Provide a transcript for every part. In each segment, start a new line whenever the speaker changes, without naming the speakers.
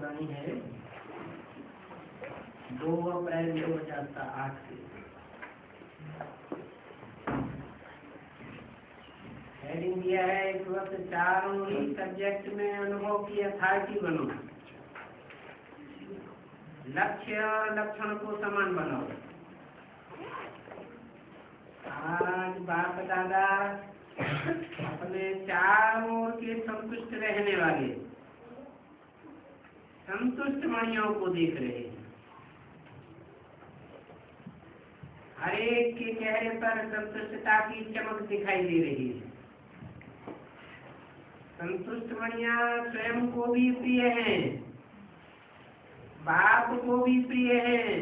पुरानी है, 2 अप्रैल 2008 से। हेडिंग दिया है इस वक्त चारों ही सब्जेक्ट में अनुभव की अथॉरिटी बनो, लक्ष्य और लक्षण को समान बनाओ। आज बाप दादा अपने चारों ओर के संतुष्ट रहने वाले संतुष्ट मणियों को देख रहे हैं। हर एक के चेहरे पर संतुष्टता की चमक दिखाई दे रही है। संतुष्ट मणियां स्वयं को भी प्रिय हैं, बाप को भी प्रिय हैं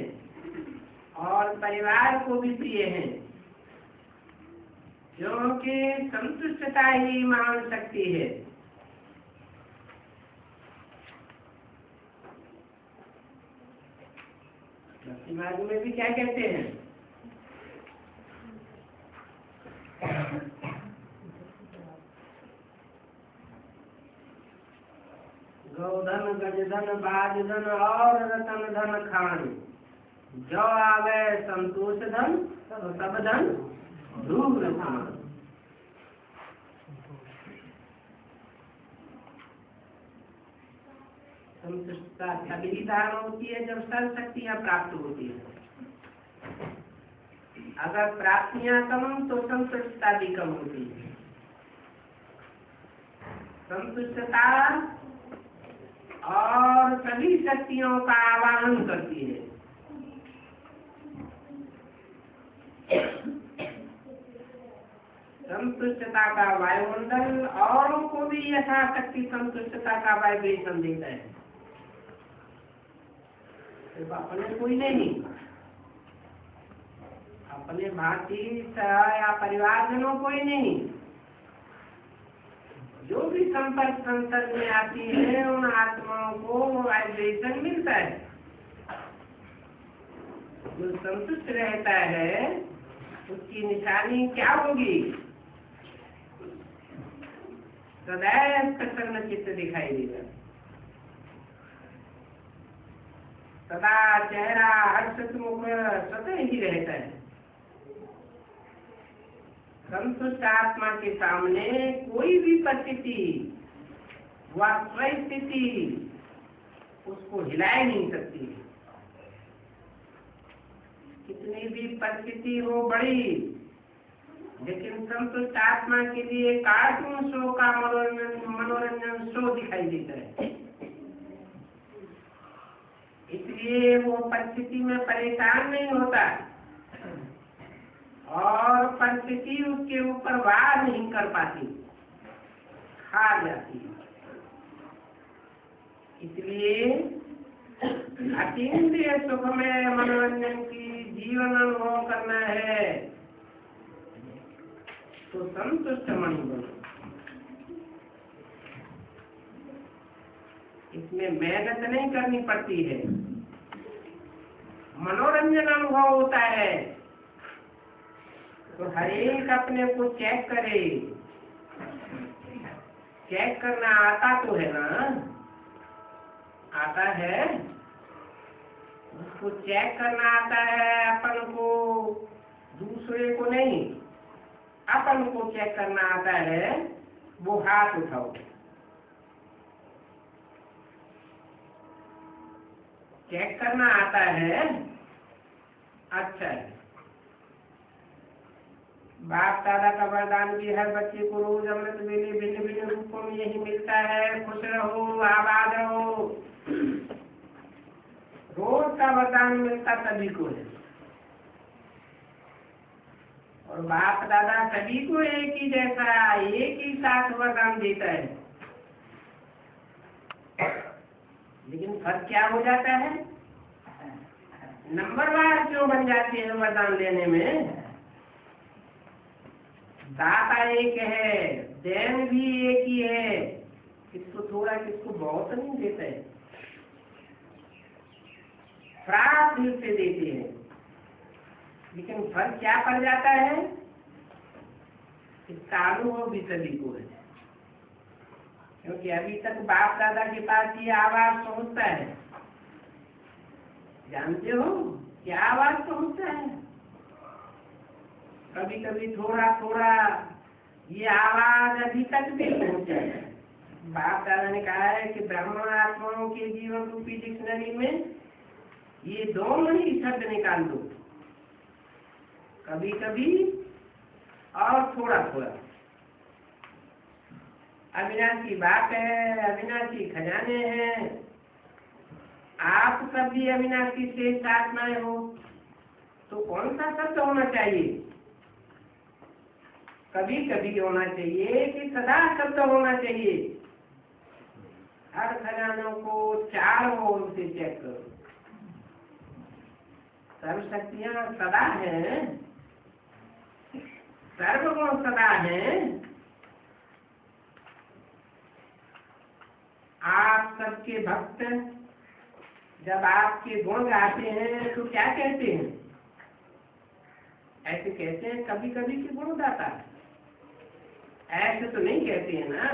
और परिवार को भी प्रिय हैं, क्योंकि संतुष्टता ही महान शक्ति है। भक्ति मार्ग में भी क्या कहते हैं? गौधन गजधन बाजधन और रतन धन खान, जो आ गए संतोष धन तो सब धन दूर खान। संतुष्टता तभी धारण होती है जब सर्व शक्तियां प्राप्त होती है। अगर प्राप्तियां कम तो संतुष्टता भी कम होती है। संतुष्टता और सभी शक्तियों का आवाहन करती है। संतुष्टता का वायुमंडल औरों को भी यथाशक्ति संतुष्टता का वाइब्रेशन देता है। सिर्फ अपने कोई नहीं, अपने भांति या परिवारजनों को ही नहीं, जो भी संपर्क संसर्ग में आती है उन आत्माओं को वाइब्रेशन मिलता है। जो संतुष्ट रहता है उसकी निशानी क्या होगी? सदैव प्रसन्न चित्त दिखाई देगा, सदा चेहरा हर्षित मुख स्वतः ही रहता है। संतुष्ट आत्मा के सामने कोई भी परिस्थिति व परिस्थिति उसको हिला नहीं सकती। कितनी भी परिस्थिति हो बड़ी, लेकिन संतुष्ट आत्मा के लिए कार्टून शो का मनोरंजन शो दिखाई देता है। इसलिए वो परिस्थिति में परेशान नहीं होता और परिस्थिति उसके ऊपर वार नहीं कर पाती, हार जाती है। इसलिए अतीन्द्रिय सुख में मनोरंजन की जीवन अनुभव करना है तो संतुष्ट मणि बनो। इसमें मेहनत नहीं करनी पड़ती है, मनोरंजन अनुभव होता है। तो हर एक अपने को चेक करे। चेक करना आता तो है ना? आता है, उसको चेक करना आता है अपन को, दूसरे को नहीं। अपन को चेक करना आता है, वो हाथ उठाओ। चेक करना आता है, अच्छा है। बाप दादा का वरदान भी हर बच्चे को रोज अमृत वेले भिन्न भिन्न रूपों में यही मिलता है। खुश रहो, आबाद रहो। रोज का वरदान मिलता सभी को है और बाप दादा सभी को एक ही जैसा एक ही साथ वरदान देता है। लेकिन फर्क क्या हो जाता है? नंबरवार क्यों बन जाते हैं वरदान लेने में? दाता एक है, देन भी एक ही है। किसको थोड़ा किसको बहुत नहीं देता है, प्राप्त दिल से देते हैं। लेकिन फर्क क्या पड़ जाता है? इसका अनुभव भी सभी को है। क्योंकि अभी तक बाप दादा के पास ये आवाज पहुंचता है। जानते हो क्या आवाज पहुंचता है? कभी कभी थोड़ा थोड़ा ये आवाज अभी तक भी पहुंचता है। बाप दादा ने कहा है कि ब्राह्मण आत्माओं के जीवन रूपी डिक्शनरी में ये दोनों ही शब्द निकाल दो, कभी कभी और थोड़ा थोड़ा। अविनाशी बात है, अविनाशी खजाने हैं। आप सब भी अविनाशी श्रेष्ठ आत्माएं हो, तो कौन सा शब्द होना चाहिए? कभी कभी होना चाहिए कि सदा शब्द होना चाहिए? हर खजानों को चारों ओर से चेक करो। सर्वशक्तियां सदा हैं, सर्वगुण सदा हैं। आप सबके भक्त जब आपके गुण गाते हैं तो क्या कहते हैं? ऐसे कहते हैं कभी कभी कि गुण गाता है, ऐसे तो नहीं कहते हैं ना।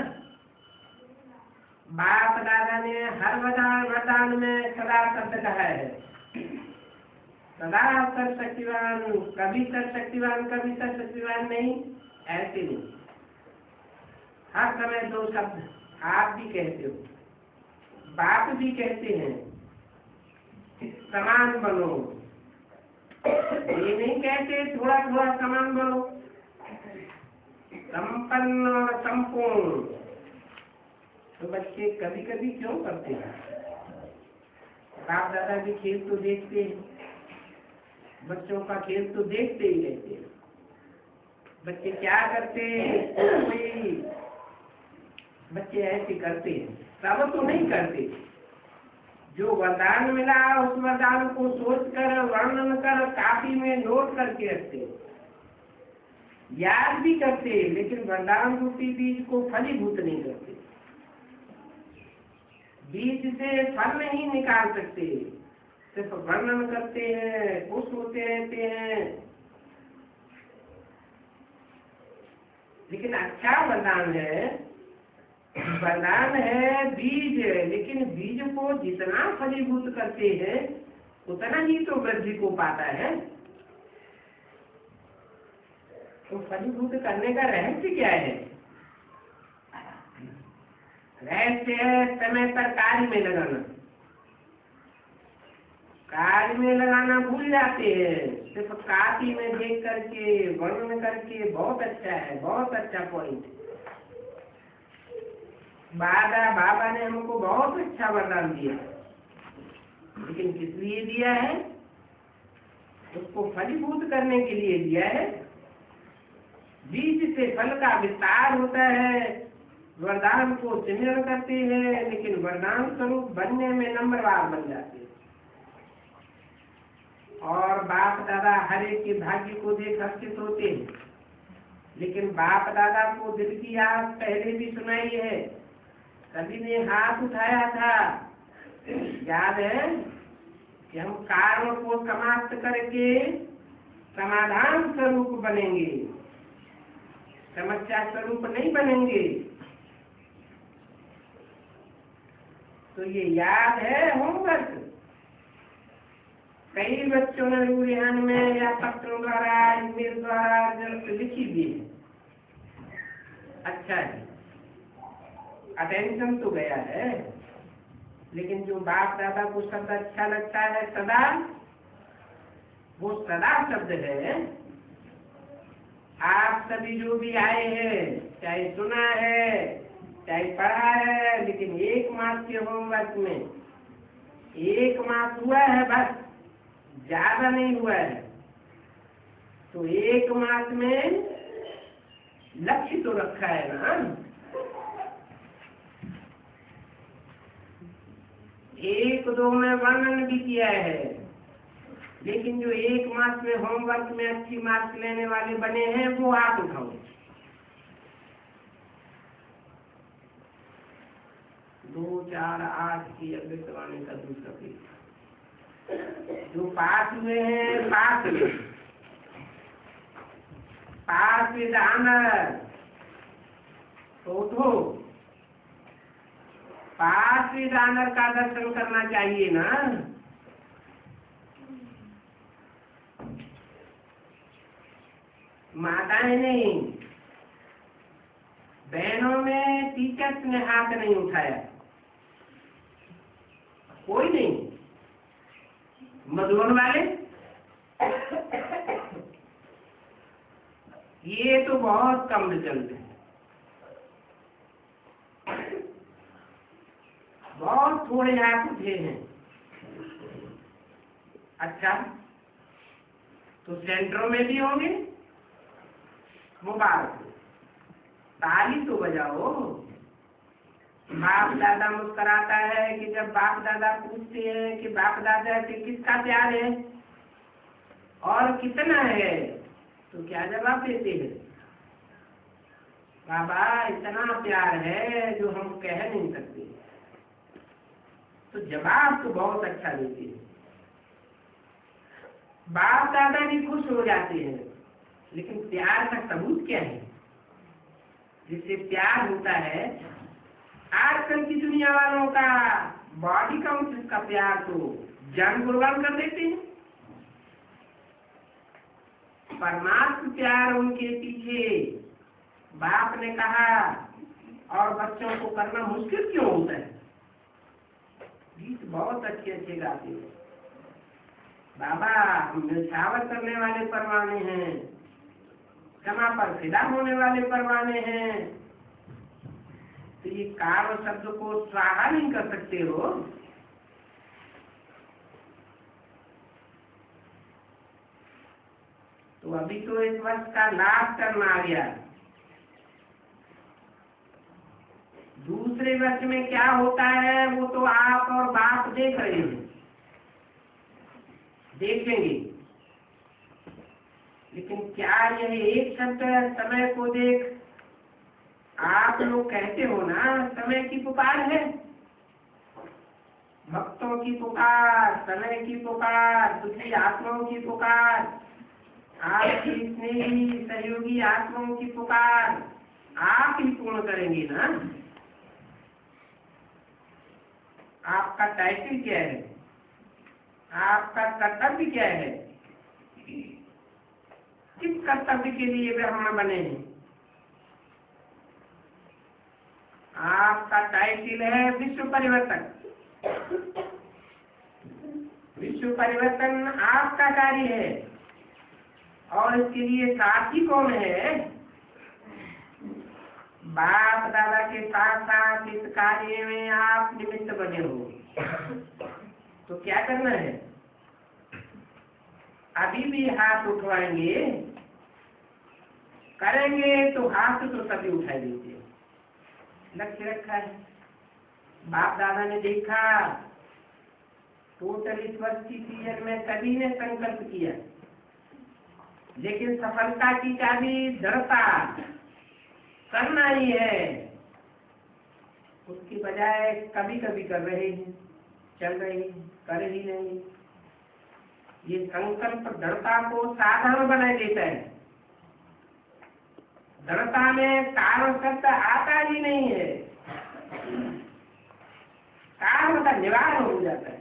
बाप दादा ने हर वरदान में सदा शब्द कहा है। सदा सर्वशक्तिवान, कभी सर्वशक्तिवान कभी सर्वशक्तिवान नहीं, ऐसे नहीं। हर समय दो शब्द आप भी कहते हो, बाप भी कहते हैं, समान बनो। ये नहीं कहते थोड़ा थोड़ा समान बनो, संपन्न और संपूर्ण। तो बच्चे कभी कभी क्यों करते हैं? बाप दादा भी खेल तो देखते हैं, बच्चों का खेल तो देखते ही रहते हैं। बच्चे क्या करते हैं? कोई बच्चे ऐसे करते हैं, सब तो नहीं करते। जो वरदान मिला उस वरदान को सोचकर वर्णन कर कापी में नोट करके रखते, याद भी करते, लेकिन वरदान रूपी बीज को फलीभूत नहीं करते। बीज से फल नहीं निकाल सकते, सिर्फ वर्णन करते हैं, खुश होते रहते हैं। लेकिन अच्छा वरदान है, वरदान है बीज, लेकिन बीज को जितना फलीभूत करते हैं उतना ही तो वृद्धि को पाता है। तो फलीभूत करने का रहस्य क्या है? रहस्य है समय पर कार्य में लगाना। कार्य में लगाना भूल जाते हैं, सिर्फ कापी में देख करके वर्णन करके। बहुत अच्छा है, बहुत अच्छा पॉइंट। बाबा ने हमको बहुत अच्छा वरदान दिया, लेकिन किस लिए दिया है? उसको फलीभूत करने के लिए दिया है। बीज से फल का विस्तार होता है। वरदान को सिमरण करते हैं, लेकिन वरदान स्वरूप बनने में नंबरवार बन जाते हैं। और बाप दादा हर एक के भाग्य को देख हर्षित होते हैं, लेकिन बाप दादा को दिल की आग पहले भी सुनाई है। कभी ने हाथ उठाया था, याद है कि हम कारण को समाप्त करके समाधान स्वरूप बनेंगे, समस्या स्वरूप नहीं बनेंगे। तो ये याद है होमवर्क। कई बच्चों ने रूहान में या पत्रों द्वारा, ईमेल द्वारा लिखी दी। अच्छा है, अटेंशन तो गया है, लेकिन जो बाप दादा को शब्द अच्छा लगता है सदा, वो सदा शब्द है। आप सभी जो भी आए हैं, चाहे सुना है चाहे पढ़ा है, लेकिन एक मास के होमवर्क में 1 मास हुआ है, बस ज्यादा नहीं हुआ है। तो 1 मास में लक्ष्य तो रखा है ना। 1-2 में वर्णन भी किया है, लेकिन जो 1 मास में होमवर्क में अच्छी मार्क्स लेने वाले बने हैं वो हाथ उठाओ। 2, 4, 8 की अभ्यर्थवाणी का दूसरा पेज। जो पास हुए हैं, पास विद ऑनर, तो उठो। पास भी दानव का दर्शन करना चाहिए ना। माताएं नहीं, बहनों में टीचर्स ने हाथ नहीं उठाया, कोई नहीं। मधुबन वाले ये तो बहुत कम रिजल्ट है, बहुत थोड़े हाथ उठे हैं। अच्छा, तो सेंटरों में भी होंगे। मुबारक, ताली तो बजाओ। बाप दादा मुस्कुराता है कि जब बाप दादा पूछते हैं कि बाप दादा से किसका प्यार है और कितना है, तो क्या जवाब देते हैं? बाबा इतना प्यार है जो हम कह नहीं सकते। तो जवाब तो बहुत अच्छा देते हैं। बाप दादा भी खुश हो जाते हैं, लेकिन प्यार का सबूत क्या है जिससे प्यार होता है? आजकल की दुनिया वालों का बॉडी काउंट का प्यार तो जान कुर्बान कर देते हैं। परमात्मा प्यार उनके पीछे बाप ने कहा और बच्चों को करना मुश्किल क्यों होता है? गीत बहुत अच्छे अच्छे गाते हैं। बाबा हम निछावर करने वाले परवाने हैं, क्षमा पर फिदा होने वाले परवाने हैं। तो ये कार्य शब्द को स्वाहा नहीं कर सकते हो। तो अभी तो इस वर्ष का लाभ करना आ गया। दूसरे वर्ष में क्या होता है वो तो आप और बाप देख रहे हैं, देखेंगे। लेकिन क्या यह एक शब्द समय को देख, आप लोग कहते हो ना समय की पुकार है, भक्तों की पुकार, समय की पुकार, दुखी आत्माओं की पुकार, आपकी स्नेही सहयोगी आत्माओं की पुकार आप ही पूर्ण करेंगे ना। आपका टाइटल क्या है? आपका कर्तव्य क्या है? किस कर्तव्य के लिए ब्राह्मण बने हैं? आपका टाइटल है विश्व परिवर्तक। विश्व परिवर्तन आपका कार्य है और इसके लिए साथी कौन है? बाप दादा के साथ साथ इस कार्य में आप निमित्त बने हो। तो क्या करना है? अभी भी हाथ उठवाएंगे, करेंगे तो हाथ तो सभी उठाई देते। लक्ष्य रखा है, बाप दादा ने देखा, टोटल इस वर्ष की सीजन में सभी ने संकल्प किया, लेकिन सफलता की चाबी दृढ़ता करना ही है। उसकी बजाय कभी कभी कर रहे हैं, चल रहे हैं, कर ही नहीं। ये संकल्प दृढ़ता को साधारण बना देता है। दृढ़ता में कारण शब्द आता ही नहीं है, कारण का निवारण हो जाता है।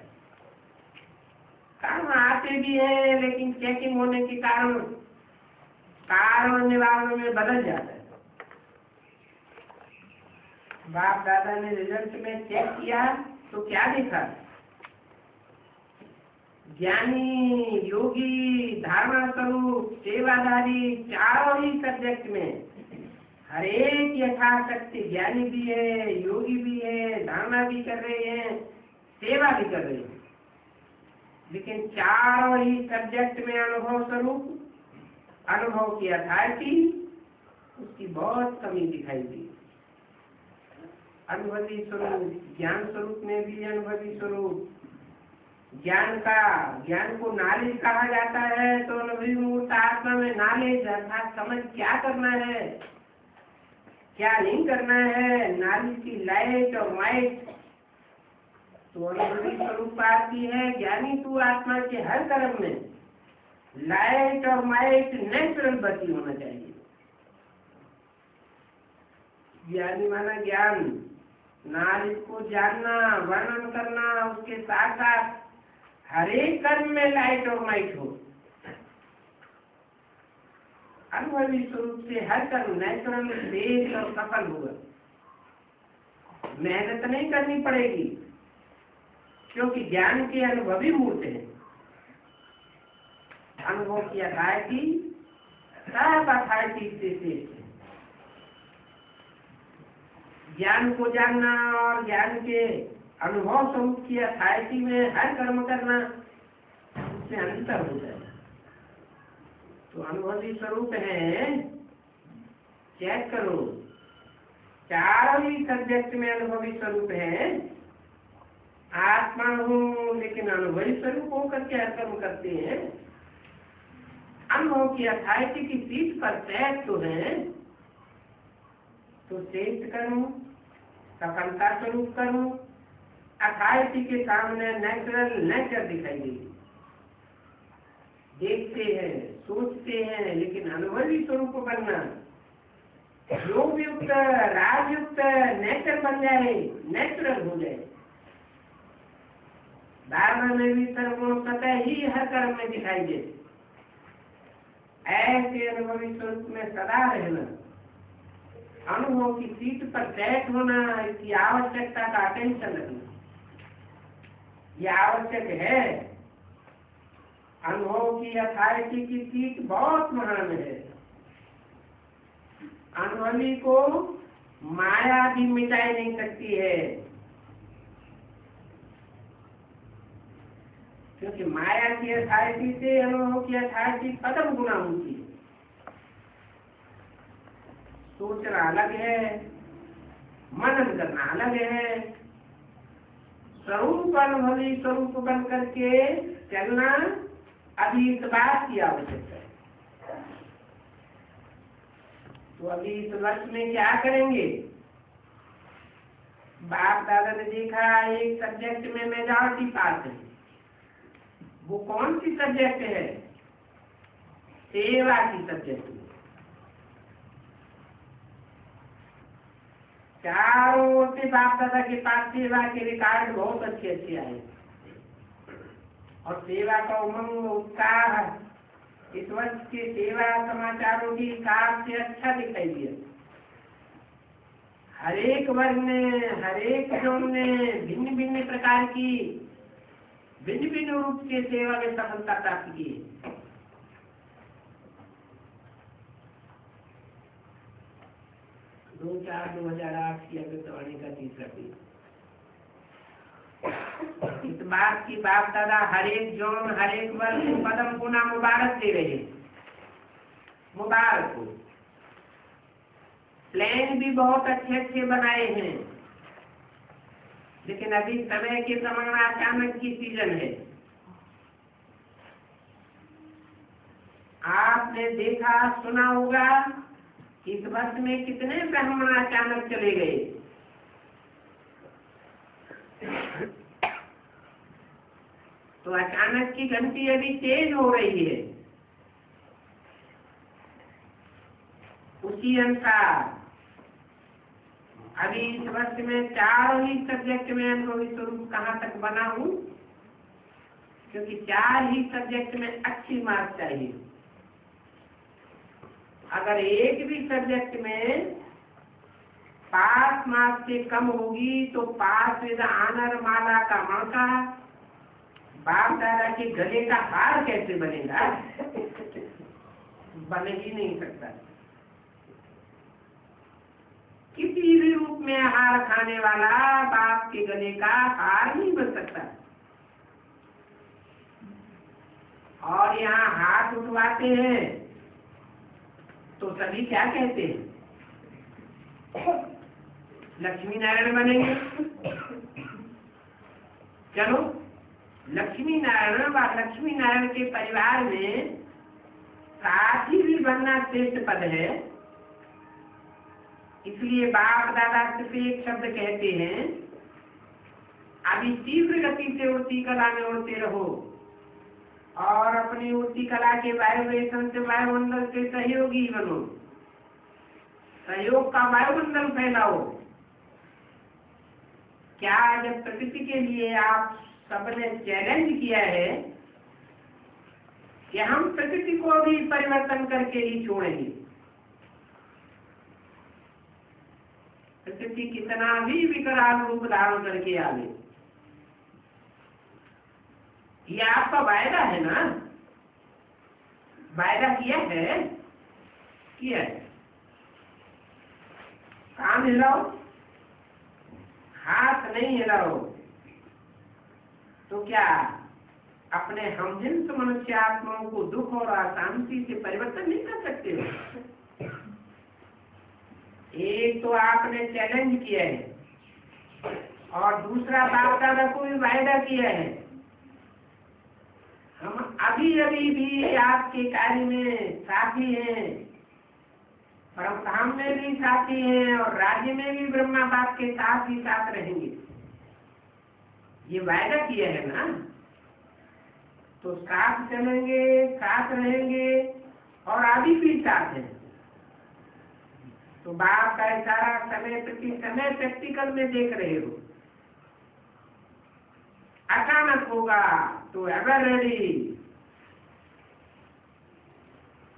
कारण आते भी हैं लेकिन चेकिंग होने के कारण कारण निवारण में बदल जाता है। बाप दादा ने रिजल्ट में चेक किया तो क्या देखा? ज्ञानी, योगी, धारणा स्वरूप, सेवाधारी, चारों ही सब्जेक्ट में हर एक यथाशक्ति ज्ञानी भी है, योगी भी है, धारणा भी कर रहे हैं, सेवा भी कर रहे हैं। लेकिन चारों ही सब्जेक्ट में अनुभव स्वरूप, अनुभव की अथॉरिटी, उसकी बहुत कमी दिखाई दी। अनुभवी स्वरूप, ज्ञान स्वरूप में भी अनुभवी स्वरूप, ज्ञान को नॉलेज कहा जाता है। तो अनुभवी मूर्त आत्मा में नॉलेज अर्थात समझ क्या करना है, क्या नहीं करना है, नॉलेज की लाइट और माइट तो अनुभवी स्वरूप आती है। ज्ञानी तू आत्मा के हर कर्म में लाइट और माइट नेचुरल बत्ती होना चाहिए। ज्ञानी माना ज्ञान, नारित को जानना, वर्णन करना, उसके साथ साथ हर एक कर्म में लाइट और माइट हो, अनुभवी स्वरूप से हर कर्म नेचुरल बेस और सफल हुआ। मेहनत नहीं करनी पड़ेगी, क्योंकि ज्ञान के अनुभवी मूर्त हैं। अनुभव की अथॉरिटी सब अथॉरिटी से श्रेष्ठ है। ज्ञान को जानना और ज्ञान के अनुभव स्वरूप की अथॉरिटी में हर कर्म करना, उससे अंतर हो जाए। तो अनुभवी स्वरूप है, चेक करो, चारों ही सब्जेक्ट में अनुभवी स्वरूप है। आत्मा हूँ लेकिन अनुभवी स्वरूप होकर के हर कर्म करते हैं। अनुभव की अथॉरिटी की सीट पर तय तो है, तो श्रेष्ठ कर्म, सफलता स्वरूप कर्म अथॉरिटी के सामने नेचुरल नेचर दिखाई देगी। देखते हैं, सोचते हैं, लेकिन अनुभवी स्वरूप बनना, योग युक्त, राजयुक्त नेचर बन जाए, नेचुरल हो जाए। धारणा में भी सर्वगुण सतह ही हर कर्म में दिखाई दे। ऐसे अनुभवी स्वरूप में सदा रहना, अनुभव की सीट पर सेट होना, इसकी आवश्यकता का अटेंशन रखना, यह आवश्यक है। अनुभव की अथॉरिटी की सीट बहुत महान है। अनुभवी को माया भी मिटाई नहीं सकती है, क्योंकि माया की अथॉरिटी से अनुभव की अथॉरिटी कदम गुना होती है। सोचना अलग है, मनन करना अलग है। स्वरूप अनुभवी स्वरूप बन करके चलना, अभी इस बात की आवश्यकता है। तो अभी इस वर्ष में क्या करेंगे? बाप दादा ने देखा एक सब्जेक्ट में मेजॉरिटी पास है। वो कौन सी सब्जेक्ट है? सेवा की सब्जेक्ट में। चारों ओर से बाप दादा के पास सेवा के रिकॉर्ड बहुत अच्छे अच्छे आए, और सेवा का उमंग उत्साह इस वर्ष के सेवा समाचारों के हिसाब से अच्छा दिखाई दिया। हर एक वर्ग ने, हर एक जोन ने भिन्न भिन्न प्रकार की, भिन्न भिन्न रूप से सेवा में सफलता प्राप्त की। 2008 की आकाशवाणी का तीसरा पेज। इस बात की बाप दादा हर एक जोन, हर एक वर्ग को कदम गुना मुबारक दे रहे हैं। मुबारक हो। प्लान भी बहुत अच्छे अच्छे बनाए हैं, लेकिन अभी समय के समान अचानक की सीजन है। आपने देखा सुना होगा इस वर्ष में कितने ब्राह्मण अचानक चले गए। तो अचानक की घंटी अभी तेज हो रही है। उसी अनुसार अभी इस वर्ष में चारों ही सब्जेक्ट में अनुभवी स्वरूप कहाँ तक बना हूँ, क्योंकि चार ही सब्जेक्ट में अच्छी मार्क्स चाहिए। अगर एक भी सब्जेक्ट में पास मार्क्स से कम होगी तो पास विद ऑनर माला का मौका, बाप दादा के गले का हार कैसे बनेगा? बन ही नहीं सकता। किसी भी रूप में हार खाने वाला बाप के गले का हार नहीं बन सकता। और यहाँ हाथ उठवाते हैं तो सभी क्या कहते हैं? लक्ष्मी नारायण बनेंगे। चलो, लक्ष्मी नारायण व लक्ष्मी नारायण के परिवार में साथी भी बनना श्रेष्ठ पद है। इसलिए बाप दादा से एक शब्द कहते हैं, अभी तीव्र गति से उड़ती कला में उड़ते रहो और अपनी उड़ती कला के वाइब्रेशन से वायुमंडल से सहयोगी बनो। सहयोग का वायुमंडल फैलाओ। क्या जब प्रकृति के लिए आप सबने चैलेंज किया है कि हम प्रकृति को भी परिवर्तन करके ही छोड़ेंगे, प्रकृति कितना भी विकराल रूप धारण करके आवे, ये आपका वायदा है ना? वायदा किया है? कान हिलाओ, हाथ नहीं हिलाओ, तो क्या अपने हमजिन्स मनुष्य आत्माओं को दुख और अशांति से परिवर्तन नहीं कर सकते हो? एक तो आपने चैलेंज किया है और दूसरा बाप दादा को भी वायदा किया है। हम अभी अभी भी आपके कार्य में साथी हैं, परम धाम में भी साथी हैं और राज्य में भी ब्रह्मा बाप के साथ ही साथ रहेंगे, ये वायदा किया है ना? तो साथ चलेंगे, साथ रहेंगे और अभी भी साथ हैं। तो बाप का इशारा समय प्रति समय प्रैक्टिकल में देख रहे हो। अचानक होगा तो एवर रेडी।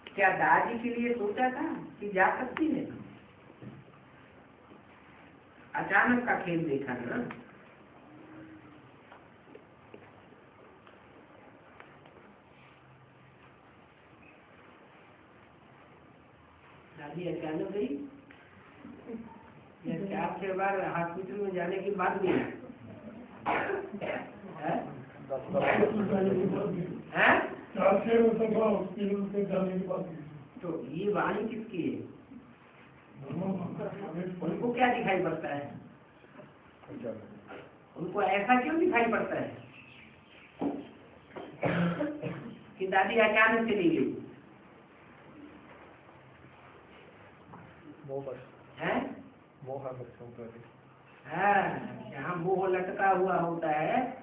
क्या दादी के लिए सोचा था कि जा सकती है? अचानक का खेल देखा ना। दादी अचानक गई या 4-6 बार हॉस्पिटल में जाने के बाद भी है? तो ये वाणी किसकी है? उनको क्या दिखाई पड़ता है? उनको ऐसा क्यों दिखाई पड़ता है कि दादी अचानक चली गई? है
मोह बच्चों का
है, जहाँ मोह लटका हुआ होता है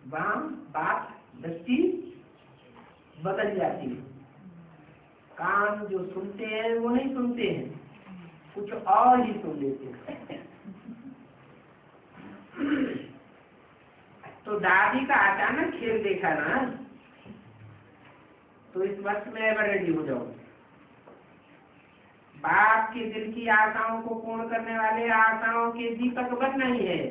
वहाँ बात दृष्टि बदल जाती है। कान जो सुनते हैं वो नहीं सुनते हैं, कुछ और ही सुन लेते हैं। तो दादी का अचानक खेल देखा ना, तो इस वर्ष में एवर रेडी हो जाओ। बाप के दिल की आशाओं को पूर्ण करने वाले आशाओं के दीपक बनना ही है।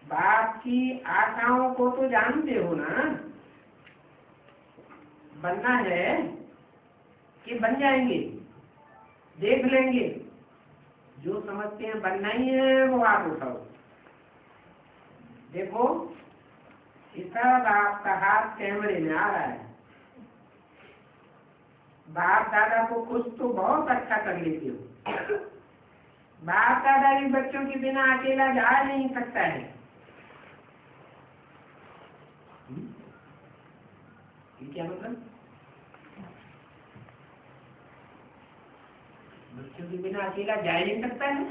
बाप की आशाओं को तो जानते हो ना, बनना है कि बन जाएंगे, देख लेंगे। जो समझते हैं बनना ही है वो आप उठाओ। देखो इसका आपका हाथ कैमरे में आ रहा है। बाप दादा को कुछ तो बहुत अच्छा कर लेते हो। बाप दादा भी बच्चों के बिना अकेला जा नहीं सकता है। ये क्या मतलब? बच्चों के बिना अकेला जा नहीं सकता है।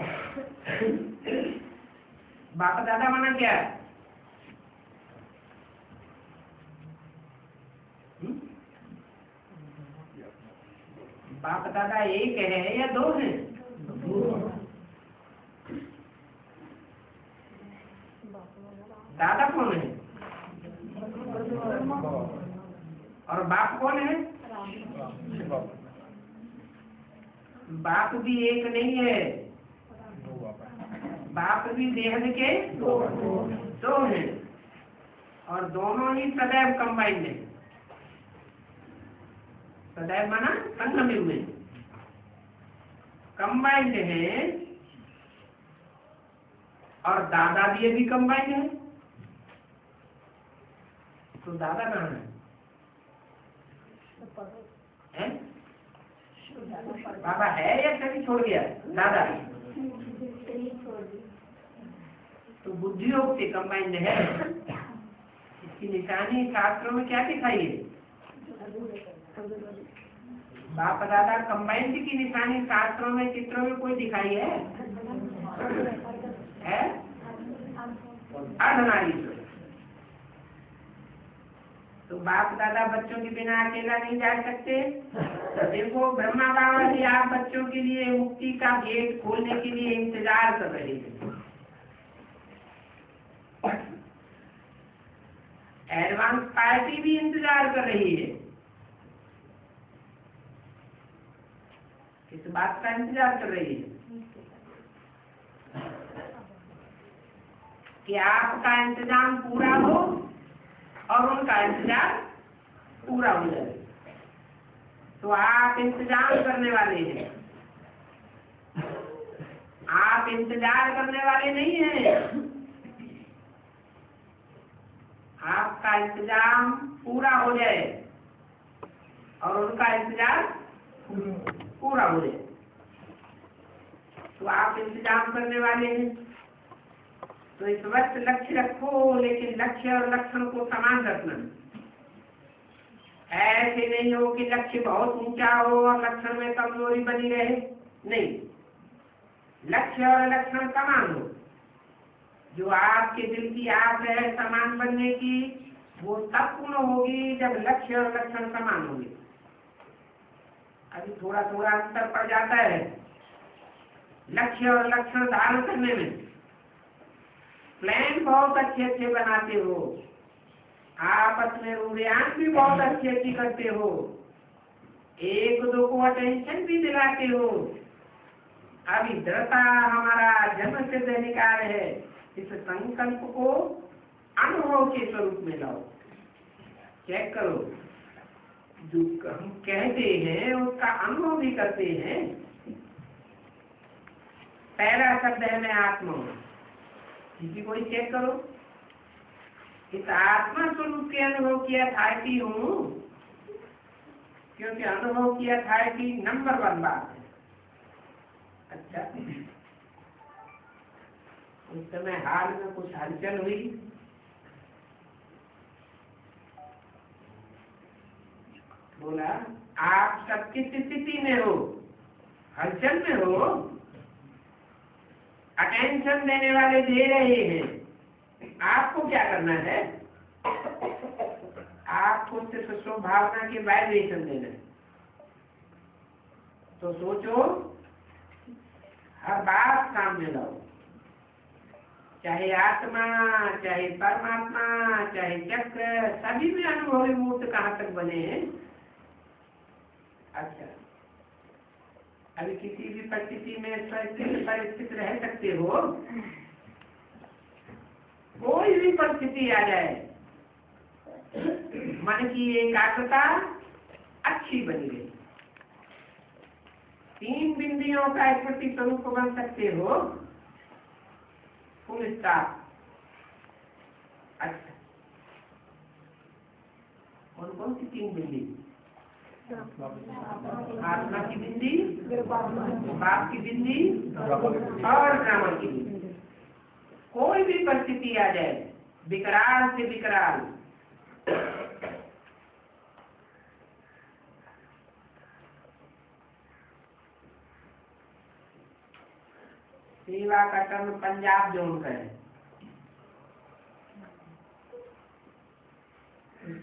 बाप दादा माना क्या है? बाप दादा एक है या दो हैं? दादा कौन है और बाप कौन है? बाप भी एक नहीं है, बाप भी देह के दो हैं और दोनों ही सदैव कंबाइंड है। सदैव माना संगम युग में कंबाइंड है और दादा भी अभी कंबाइंड है। तो दादा कहाँ है? बाबा है या कभी छोड़ गया? दादा तो बुद्धि योग से कंबाइंड है। इसकी निशानी शास्त्रों में क्या दिखाई है? बाप दादा कंबाइंड की निशानी शास्त्रों में चित्रों में कोई दिखाई है? अर्धनारीश्वर। तो बाप दादा बच्चों के बिना अकेला नहीं जा सकते। देखो ब्रह्मा बाबा जी आप बच्चों के लिए मुक्ति का गेट खोलने के लिए इंतजार कर रहे थे। सोसाइटी भी इंतजार कर रही है। इस बात का इंतजार कर रही है कि आपका इंतजाम पूरा हो और उनका इंतजार पूरा हो जाए। तो आप इंतजार करने वाले हैं, आप इंतजार करने वाले नहीं हैं। आपका इंतजाम पूरा हो जाए और उनका इंतजार पूरा हो जाए, तो आप इंतजाम करने वाले हैं। तो इस वक्त लक्ष्य रखो, लेकिन लक्ष्य और लक्षण को समान रखना। ऐसे नहीं हो कि लक्ष्य बहुत ऊंचा हो और लक्षण में कमजोरी बनी रहे। नहीं, लक्ष्य और लक्षण समान हो। जो आपके दिल की आस है समान बनने की, वो तब पूर्ण होगी जब लक्ष्य और लक्षण समान होंगे। अभी थोड़ा थोड़ा अंतर पड़ जाता है लक्ष्य और लक्षण धारण करने में। प्लान बहुत अच्छे अच्छे बनाते हो, आपस में रूढ़ियान भी बहुत अच्छी अच्छी करते हो, एक दो को अटेंशन भी दिलाते हो। अभी दृढ़ता हमारा जन्म सिद्ध अधिकार है। इस संकल्प को अनुभव के स्वरूप में लाओ। चेक करो, जो हम कहते हैं उसका अनुभव भी करते हैं। पहला शब्द है मैं आत्मा हूं। किसी को चेक करो, इस आत्मा स्वरूप के अनुभव किया था कि हूँ, क्योंकि अनुभव किया था कि नंबर 1 बात है। अच्छा, उस समय हाल में कुछ हलचल हुई, बोला आप सब किस स्थिति में हो? हलचल में हो। अटेंशन देने वाले दे रहे हैं, आपको क्या करना है? आपको सिर्फ स्वभावना के वाइब्रेशन देना है। तो सोचो, हर बात सामने लाओ, चाहे आत्मा, चाहे परमात्मा, चाहे चक्र, सभी में अनुभवी मूर्त कहाँ तक बने हैं। अच्छा, अभी किसी भी परिस्थिति में परिस्थित रह सकते हो। कोई भी परिस्थिति आ जाए, मन की एकाग्रता अच्छी बनी रहे। 3 बिंदियों का स्मृति स्वरूप बन सकते हो। Full stop. अच्छा, कौन कौन सी 3 बिंदी? आत्मा की बिंदी, बाप की बिंदी और ग्रामर की बिंदी। कोई भी परिस्थिति आ जाए, विकराल से विकराल, सेवा का कर्म पंजाब जोन का है।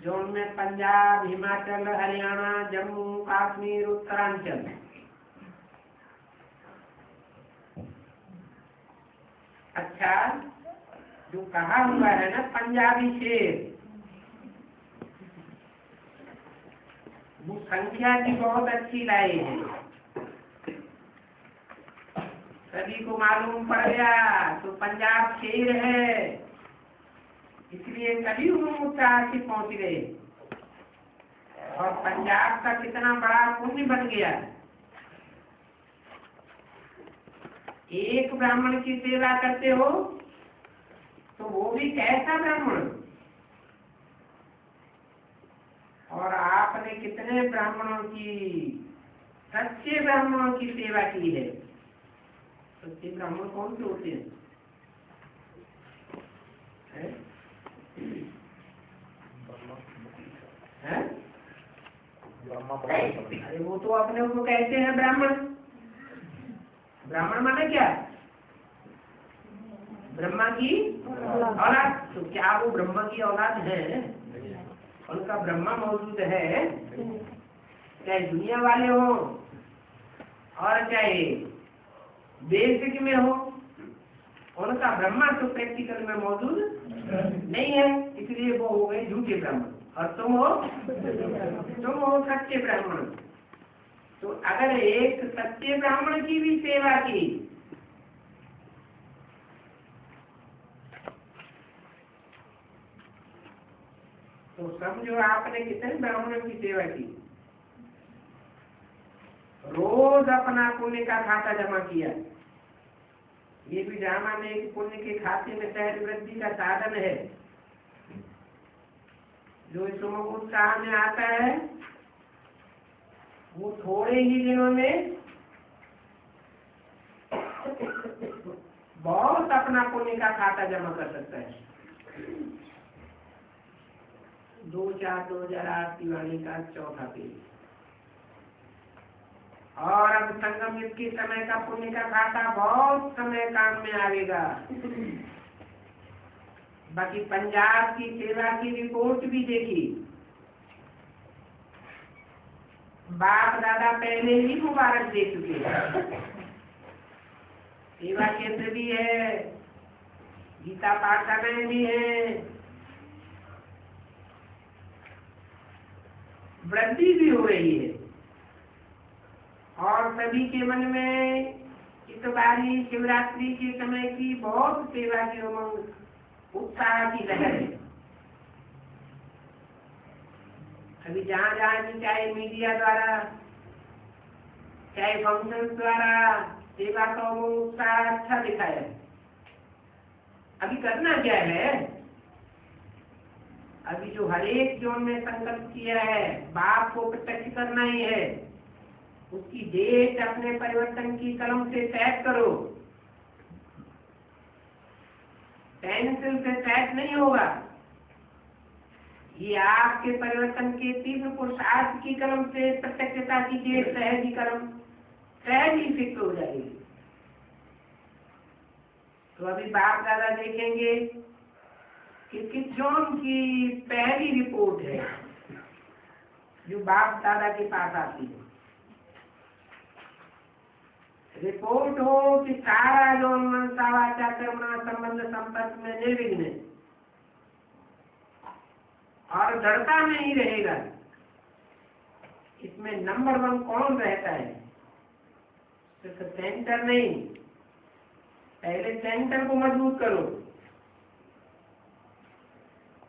जोन में पंजाब, हिमाचल, हरियाणा, जम्मू, कश्मीर, उत्तरांचल। अच्छा, जो कहा हुआ है ना पंजाबी शेर, वो संख्या भी बहुत अच्छी लाई है। सभी को मालूम पड़ गया तो पंजाब शेर है, इसलिए सभी उत्साह से पहुंच गए। और पंजाब का कितना बड़ा पुण्य बन गया। एक ब्राह्मण की सेवा करते हो तो वो भी कैसा ब्राह्मण, और आपने कितने ब्राह्मणों की, सच्चे ब्राह्मणों की सेवा की है। सच्चे ब्राह्मण कौन से होते हैं? अरे वो तो अपने को कहते हैं ब्राह्मण। ब्राह्मण माने क्या? ब्रह्मा की औलाद। तो क्या वो ब्रह्मा की औलाद है? उनका ब्रह्मा मौजूद है, चाहे दुनिया वाले हो और चाहे बेसिक में हो, उनका ब्रह्मा तो प्रैक्टिकल में मौजूद नहीं है, इसलिए वो हो गए झूठे ब्राह्मण। और तुम हो सच्चे ब्राह्मण। तो अगर एक सच्चे ब्राह्मण की भी सेवा की तो समझो आपने कितने ब्राह्मणों की सेवा की। रोज अपना पुण्य का खाता जमा किया। ये भी ड्रामा में एक पुण्य के खाते में सहज वृद्धि का साधन है। जो इस उत्साह में आता है वो थोड़े ही दिनों में बहुत अपना पुण्य का खाता जमा कर सकता है। 2008 की वाणी का चौथा पेज। और अब संगम युग के समय का पुण्य का खाता बहुत समय काम में आएगा। बाकी पंजाब की सेवा की रिपोर्ट भी देखी। बाप दादा पहले ही मुबारक दे चुके हैं। सेवा केंद्र भी है, गीता पाठशालाएं भी है, वृद्धि भी हो रही है। और सभी के मन में इस बारी शिवरात्रि के समय की बहुत सेवा की उमंग उत्साह की लहर है। अभी जहाँ जहाँ भी चाहे मीडिया द्वारा चाहे फंक्शन द्वारा सेवा का उत्साह अच्छा दिखाया है। अभी करना क्या है? अभी जो हरेक जोन में संकल्प किया है बाप को प्रत्यक्ष करना ही है, उसकी डेट अपने परिवर्तन की कलम से सेट करो। पेंसिल से सेट नहीं होगा। ये आपके परिवर्तन के तीव्र पुरुषार्थ की कलम से प्रत्यक्षता की डेट सहज ही कलम सहज ही फिक्स हो जाएगी। तो अभी बाप दादा देखेंगे कि किस जोन की पहली रिपोर्ट है जो बाप दादा के पास आती है। रिपोर्ट हो कि सारा जोन मनसा वाचा कर्मणा संबंध संपर्क में निर्विघ्न है और दृढ़ता में ही रहेगा। इसमें नंबर 1 कौन रहता है? सिर्फ सेंटर नहीं, पहले सेंटर को मजबूत करो,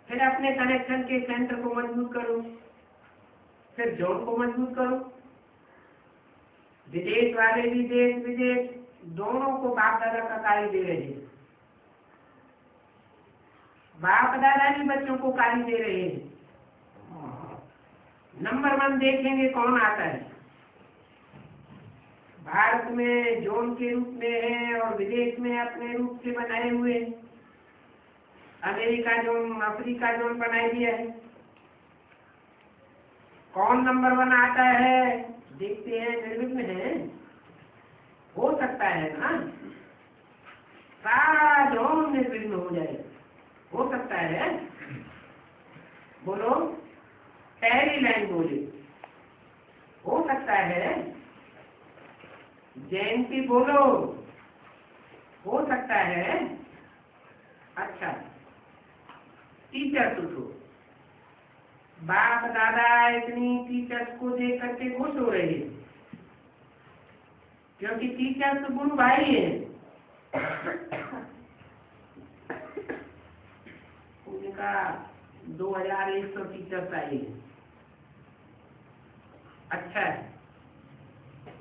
फिर अपने कनेक्शन के सेंटर को मजबूत करो, फिर जोन को मजबूत करो। विदेश वाले भी देश विदेश दोनों को बाप दादा का कार्य दे रहे हैं। बाप दादा भी बच्चों को कार्य दे रहे हैं। नंबर 1 देखेंगे कौन आता है। भारत में जोन के रूप में है और विदेश में अपने रूप से बनाए हुए। अमेरिका जोन, अफ्रीका जोन बनाए दिया है। कौन नंबर 1 आता है देखते हैं। निर्विघ्न है, हो सकता है ना सारा जोन निर्विघ्न हो जाए, हो सकता है। बोलो, पहली लाइन बोले, हो सकता है। जयंती बोलो, हो सकता है। अच्छा, टीचर्स उठो। बाप दादा इतनी टीचर्स को देख करके खुश हो रहे हैं क्योंकि टीचर्स गुरु भाई हैं। उनका 2100 टीचर्स आए हैं। अच्छा है,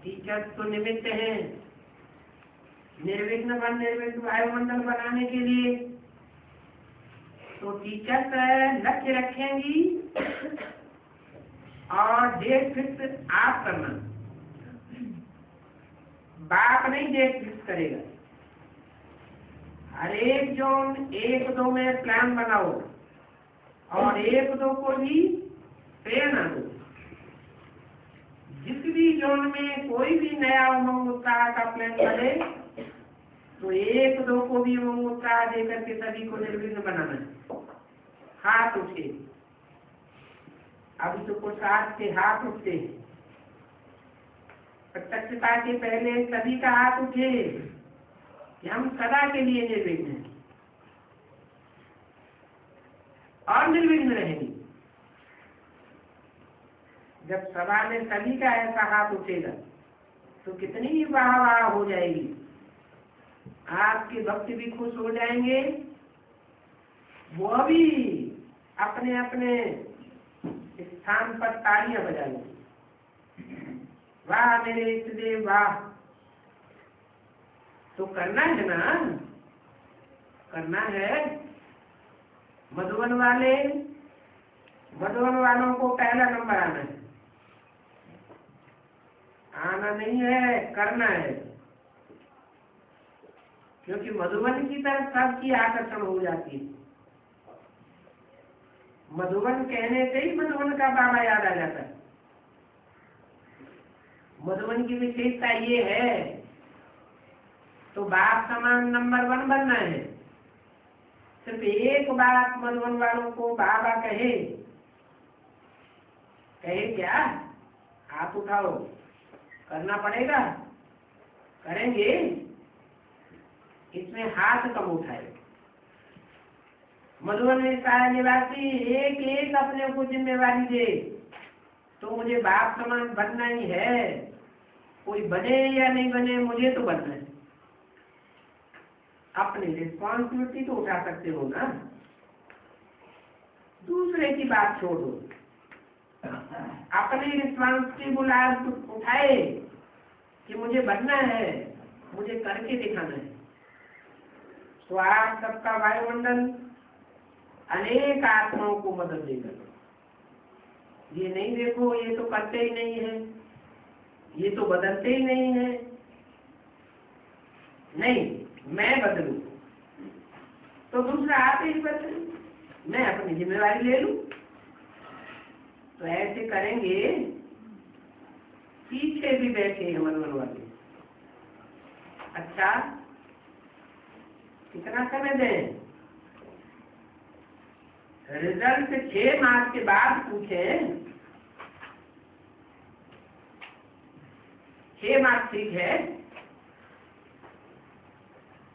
टीचर्स तो निमित्त हैं निर्विघ्न वायुमंडल बनाने के लिए। तो टीचर्स लक्ष्य रखेंगी और डेट फिक्स आप करना। बाप नहीं डेट फिक्स करेगा। हर एक जोन 1-2 में प्लान बनाओ और 1-2 को भी प्रेरणा दो। जिस भी जोन में कोई भी नया उमंग उत्साह का प्लान बने तो 1-2 को भी उमंग उत्साह देकर के सभी को निर्विघ्न बनाना है। हाथ उठे। अभी तो पुरुषार्थ से हाथ उठते हैं। प्रत्यक्षता के पहले सभी का हाथ उठे कि हम सदा के लिए निर्विघ्न हैं और निर्विघ्न रहेंगे। जब सभा में सभी का ऐसा हाथ उठेगा तो कितनी ही वाह वाह हो जाएगी। आपके भक्त भी खुश हो जाएंगे, वो भी अपने अपने स्थान पर तालियां बजाएंगे, वाह मेरे इष्टदेव वाह। तो करना है ना, करना है। मधुबन वालों को पहला नंबर आना है, आना नहीं है, करना है। क्योंकि मधुबन की तरफ सबकी आकर्षण हो जाती है। मधुबन कहने से ही मधुबन का बाबा याद आ जाता है। मधुबन की विशेषता ये है, तो बाप समान नंबर 1 बनना है। सिर्फ एक बात मधुबन वालों को बाबा कहे क्या, हाथ उठाओ, करना पड़ेगा, करेंगे। इसमें हाथ कम उठाए। मधुबन में सारा निवासी एक एक अपने को जिम्मेवारी दे, तो मुझे बाप समान बनना ही है। कोई बने या नहीं बने, मुझे तो बनना है। अपनी रिस्पॉन्सिबिलिटी तो उठा सकते हो ना, दूसरे की बात छोड़ दो। अपनी रिस्पॉन्सिबिलिटी उठाए कि मुझे बनना है, मुझे करके दिखाना है। तो आप सबका वायुमंडल अनेक आत्माओं को मदद देगा। ये नहीं देखो ये तो करते ही नहीं है, ये तो बदलते ही नहीं है। नहीं, मैं बदलूं तो दूसरा आप ही बदलूं, मैं अपनी जिम्मेवारी ले लूं। तो ऐसे करेंगे। पीछे भी बैठे हैं मनवन वाले। अच्छा, कितना समय दें? रिजल्ट 6 मास के बाद पूछे। 6 मास ठीक है।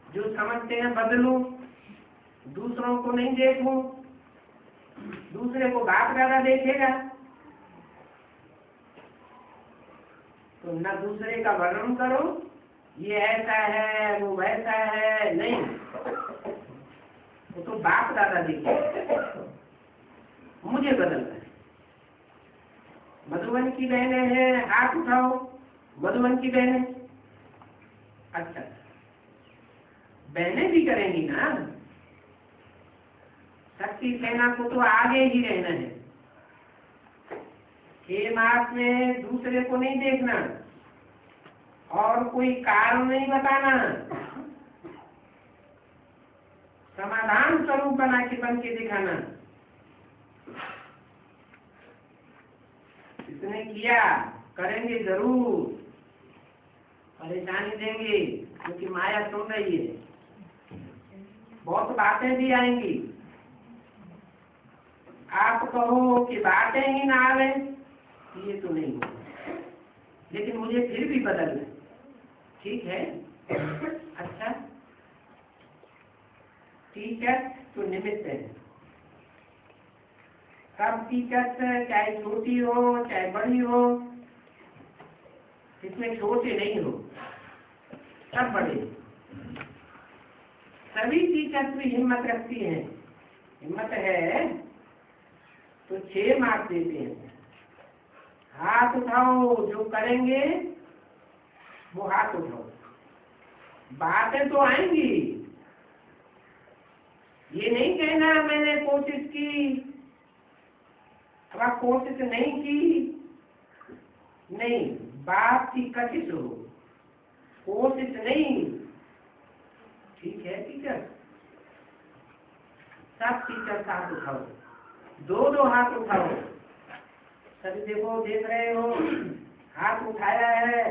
जो समझते हैं बदलूं, दूसरों को नहीं देखूं, दूसरे को बाप दादा देखेगा तो न दूसरे का वर्णन करो, ये ऐसा है वो वैसा है, नहीं, वो तो बाप दादा देखे। मुझे बदलना है। मधुबन की बहनें हैं, हाथ उठाओ। मधुबन की बहनें, अच्छा, बहनें भी करेंगी ना। शक्ति सेना को तो आगे ही रहना है। 6 मास में दूसरे को नहीं देखना और कोई कारण नहीं बताना, समाधान स्वरूप बन के दिखाना। इसने किया, करेंगे जरूर, परेशानी देंगे क्योंकि माया सुन रही है। बहुत बातें भी आएंगी। आप कहो कि बातें ही ना आवे, ये तो नहीं होगा, लेकिन मुझे फिर भी बदलना, ठीक है। अच्छा, टीचर तो निमित्त है। सब टीचर चाहे छोटी हो चाहे बड़ी हो, इसमें छोटे नहीं हो, सब बड़े। सभी टीचर्स भी हिम्मत रखती हैं। हिम्मत है तो 6 मार्क्स देते हैं। हाथ उठाओ, जो करेंगे वो हाथ उठाओ। बातें तो आएंगी, ये नहीं कहना मैंने कोशिश की, अब कोशिश नहीं की, नहीं, बात की कशिश हो, कोशिश नहीं। ठीक है टीचर, सब टीचर हाथ उठाओ, 2 हाथ उठाओ। सभी देखो, देख रहे हो, हाथ उठाया है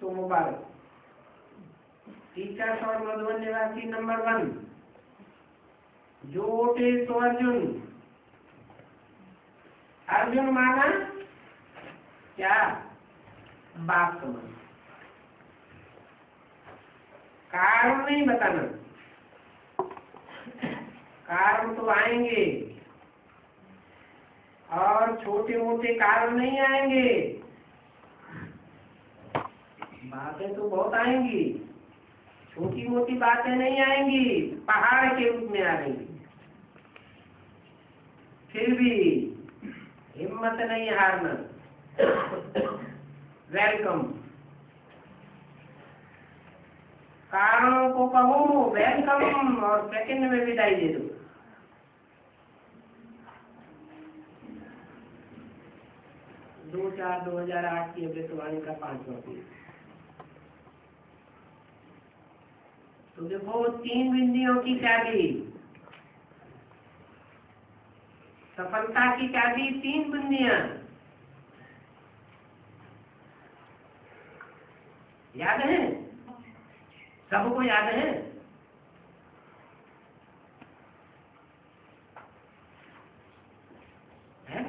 तो मुबारक। टीचर्स और मधुबन निवासी नंबर 1, जो वोटे तो अर्जुन। अर्जुन माना क्या? बाप समान। कारण नहीं बताना, कारण तो आएंगे और छोटे मोटे कारण नहीं आएंगे, बातें तो बहुत आएंगी, छोटी मोटी बातें नहीं आएंगी, पहाड़ के रूप में आएंगी। फिर भी हिम्मत नहीं हारना। वेलकम। कारणों को कहो वेलकम और सेकंड में विदाई दे दो। 2/4/2008 की अमृतवाणी का 5वां पेज। तो देखो 3 बिंदियों की चाबी, सफलता की चाबी 3 बिंदियां। याद है? सबको याद है? है?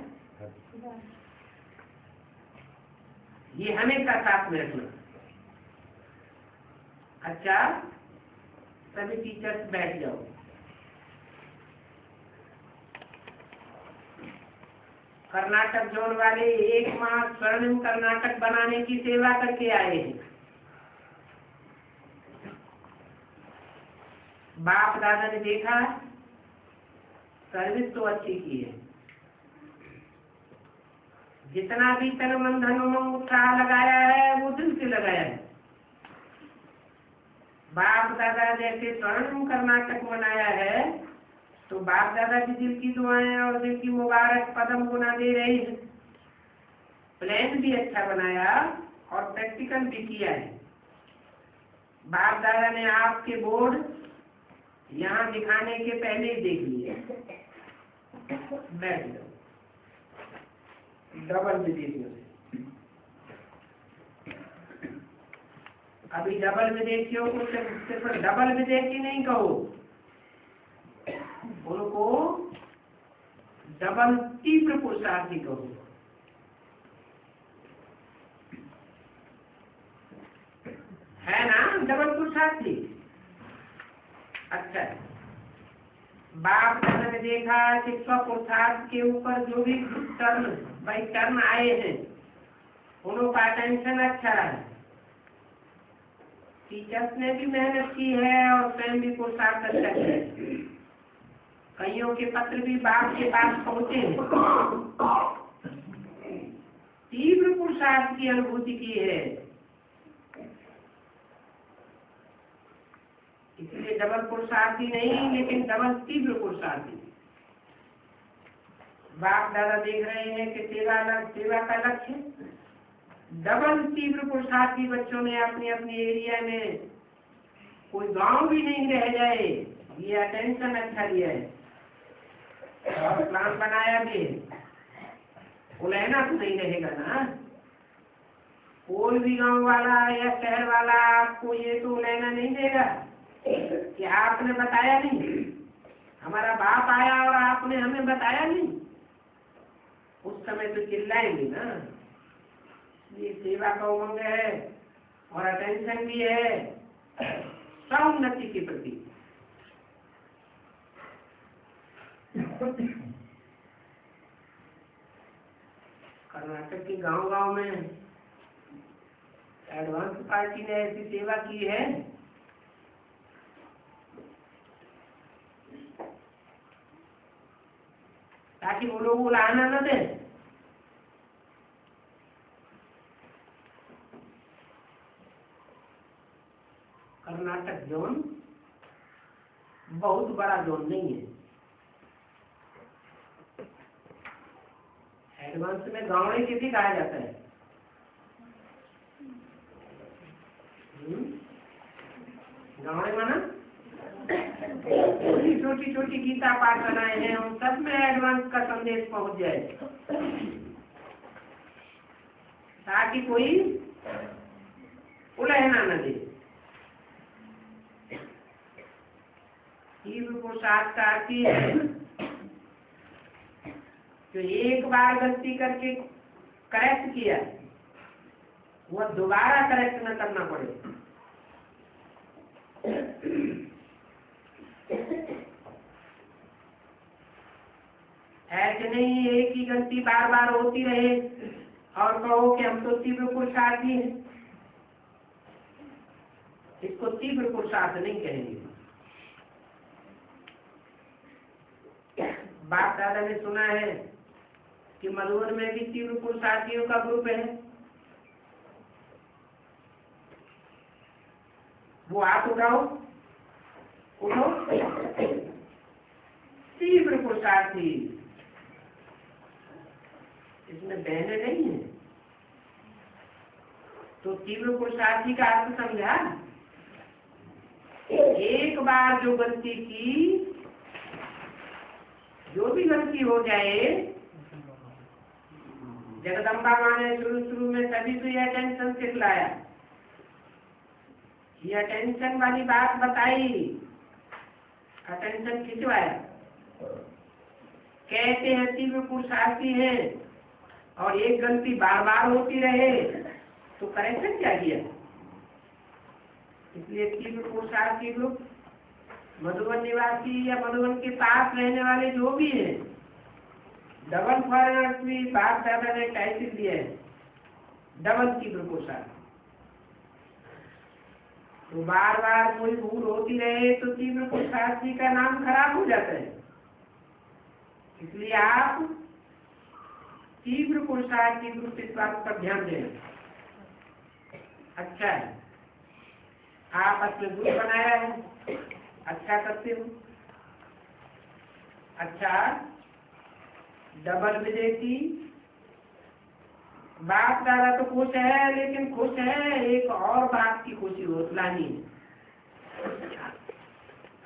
ये हमेशा साथ में रखना। अच्छा, सभी टीचर्स बैठ जाओ। कर्नाटक जोन वाले 1 माह स्वर्णिम कर्नाटक बनाने की सेवा करके आए हैं। बाप दादा ने देखा, सर्विस तो अच्छी की है, जितना भी तन मन धन उमंग उत्साह लगाया है वो दिल से लगाया है। बाप दादा जैसे स्वर्णिम कर्नाटक बनाया है तो बाप दादा की दिल की दुआएं और दिल की मुबारक पदम गुना दे रही है। प्लान भी अच्छा बनाया और प्रैक्टिकल भी किया है। बाप दादा ने आपके बोर्ड यहाँ दिखाने के पहले ही देख लिए। बैठ जाओ। डबल विदेशियों से अभी डबल विदेशियों को सिर्फ डबल विदेशी नहीं कहो, उनको डबल तीव्र पुरुषार्थी कहो। है ना डबल पुरुषार्थी? अच्छा, बाप दादा ने देखा कि स्वपुरुषार्थ के ऊपर जो भी टर्न आए हैं उनका अटेंशन अच्छा रहा। टीचर्स ने भी मेहनत की है और स्वयं भी पुरुषार्थ अच्छा किया। कईयों के पत्र भी बाप के पास पहुंचे हैं, तीव्र पुरुषार्थ की अनुभूति की है। इसलिए डबल पुरुषार्थी नहीं, लेकिन डबल तीव्र पुरुषार्थी। बाप दादा देख रहे हैं कि सेवा का लक्ष्य डबल तीव्र पुरुषार्थी बच्चों ने अपनी अपनी एरिया में कोई गांव भी नहीं रह जाए, ये अटेंशन अच्छा दिया है और प्लान बनाया भी है। उलहना तो नहीं रहेगा ना, कोई भी गांव वाला या शहर वाला आपको ये तो उलहना नहीं देगा कि आपने बताया नहीं, हमारा बाप आया और आपने हमें बताया नहीं। उस समय तो चिल्लाएंगे ना। ये सेवा का उमंग है और अटेंशन भी है सौन्नति के प्रति। कर्नाटक के गांव-गांव में एडवांस पार्टी ने ऐसी सेवा की है, ताकि वो लोग उलाहना न दे। कर्नाटक जोन बहुत बड़ा जोन नहीं है। एडवांस में गाँव किसी कहा जाता है। गाँव माना छोटी छोटी गीता पाठ बनाए हैं, उन सब में एडवांस का संदेश पहुंच जाए, ताकि कोई उलहना न दे। तीव्र पुरुषार्थ का अर्थ है जो एक बार गलती करके करेक्ट किया वह दोबारा करेक्ट न करना पड़े। ऐसे नहीं एक ही गलती बार बार होती रहे और कहो कि हम तो तीव्र पुरुषार्थी हैं। इसको तीव्र पुरुषार्थ नहीं कहेंगे। बाप दादा ने सुना है कि मधुबन में भी तीव्र पुरुषार्थियों का ग्रुप है। वो हाथ उठाओ, उठो। तीव्र पुरुषार्थी, इसमें बहने नहीं है। तो तीव्र पुरुषार्थी का अर्थ समझा? एक बार जो गलती की, जो भी गलती हो जाए, जगदम्बा माँ ने शुरू में सभी को यह टेंशन सिखलाया, यह टेंशन वाली बात बताई, अटेंशन खिंचवाया। कहते हैं तीव्र पुरुषार्थी है और एक गलती बार बार होती रहे तो करेक्शन क्या किया? इसलिए तीव्र पुरुषार्थी ग्रुप मधुबन निवासी या मधुबन के पास रहने वाले जो भी है, डबल फॉरेनर्स भी बाप दादा ने टाइटल दिया है, डबल तीव्र पुरुषार्थी। तो बार बार कोई भूल होती रहे तो तीव्र पुरुषार्थी का नाम खराब हो जाता है। इसलिए आप तीव्र पुरुषार्थी ग्रुप इस बात पर ध्यान दें। अच्छा है, आप अपने ग्रुप बनाया है, अच्छा करते हो। अच्छा, डबल विदेशी बाप दादा तो खुश है, लेकिन खुश है एक और बात की खुशी होतलानी है।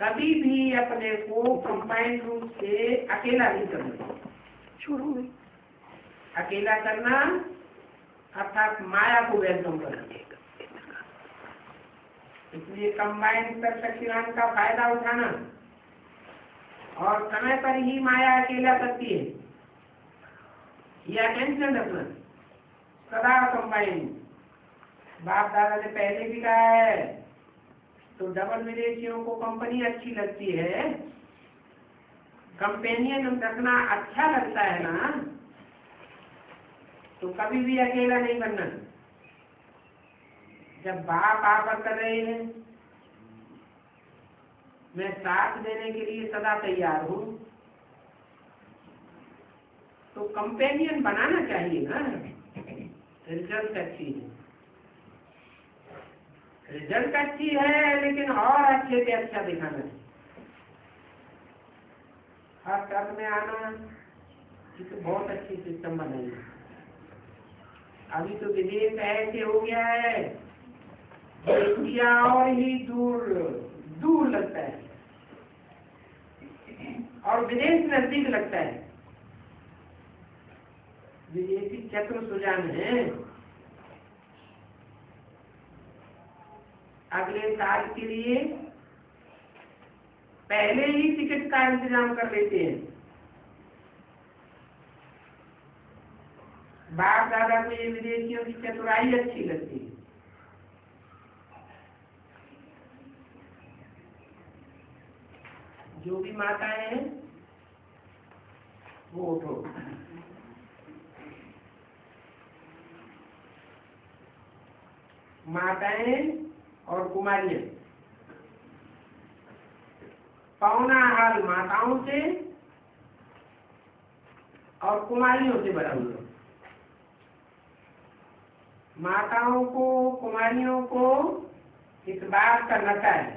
कभी भी अपने को कंबाइंड रूप से अकेला नहीं करना। अकेला करना अर्थात माया को वेलकम करना। इसलिए कंबाइंड कर शक्तिवान का फायदा उठाना और समय पर ही माया अकेला करती है, यह टेंशन रखना। सदा कंबाइंड, बाप दादा ने पहले भी कहा है। तो डबल विदेशियों को कंपनी अच्छी लगती है, कंपेनियन रखना अच्छा लगता है ना, तो कभी भी अकेला नहीं बनना। जब बाप ऑफर कर रहे हैं, मैं साथ देने के लिए सदा तैयार हूं, तो कंपेनियन बनाना चाहिए ना। रिजल्ट अच्छी है, रिजल्ट अच्छी है, लेकिन और अच्छे से अच्छा दिखाना है। हर कर्म में आना, ये तो बहुत अच्छी सिस्टम बनाई है। अभी तो विदेश ऐसे हो गया है, इंडिया और ही दूर दूर लगता है और विदेश नजदीक लगता है। विदेशी चतुर सुजान है, अगले साल के लिए पहले ही टिकट का इंतजाम कर लेते हैं। बाप दादा को ये विदेशियों की चतुराई अच्छी लगती है। जो भी माताएं हैं वो उठो। माताएं और कुमारियां, पौना हाल माताओं से और कुमारियों से भरा हुआ। माताओं को, कुमारियों को इस बात का नशा है।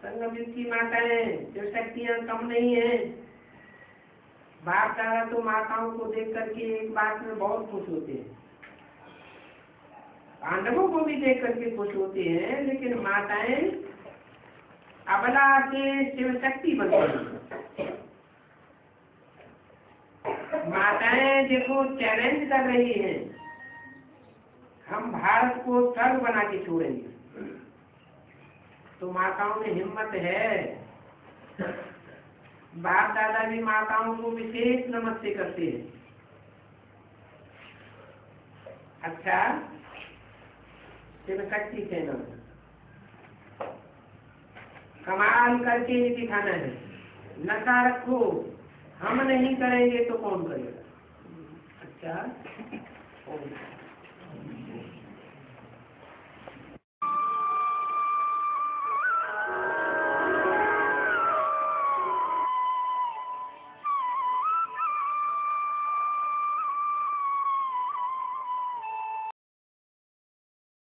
संगम की माताएं जो शक्तियां कम नहीं है। बाप दादा तो माताओं को देख करके एक बात में बहुत खुश होते हैं, पांडवों को भी देख करके खुश होते हैं, लेकिन माताएं अबला से शिव शक्ति बनती हैं। माताएं देखो चैलेंज कर रही हैं, हम भारत को स्वर्ग बना के छोड़ेंगे। तो माताओं में हिम्मत है। बाप दादा भी माताओं को विशेष नमस्ते करते हैं। अच्छा, शिव शक्ति सेना कमाल करके ही दिखाना है। नशा रखो, हम नहीं करेंगे तो कौन करेगा? अच्छा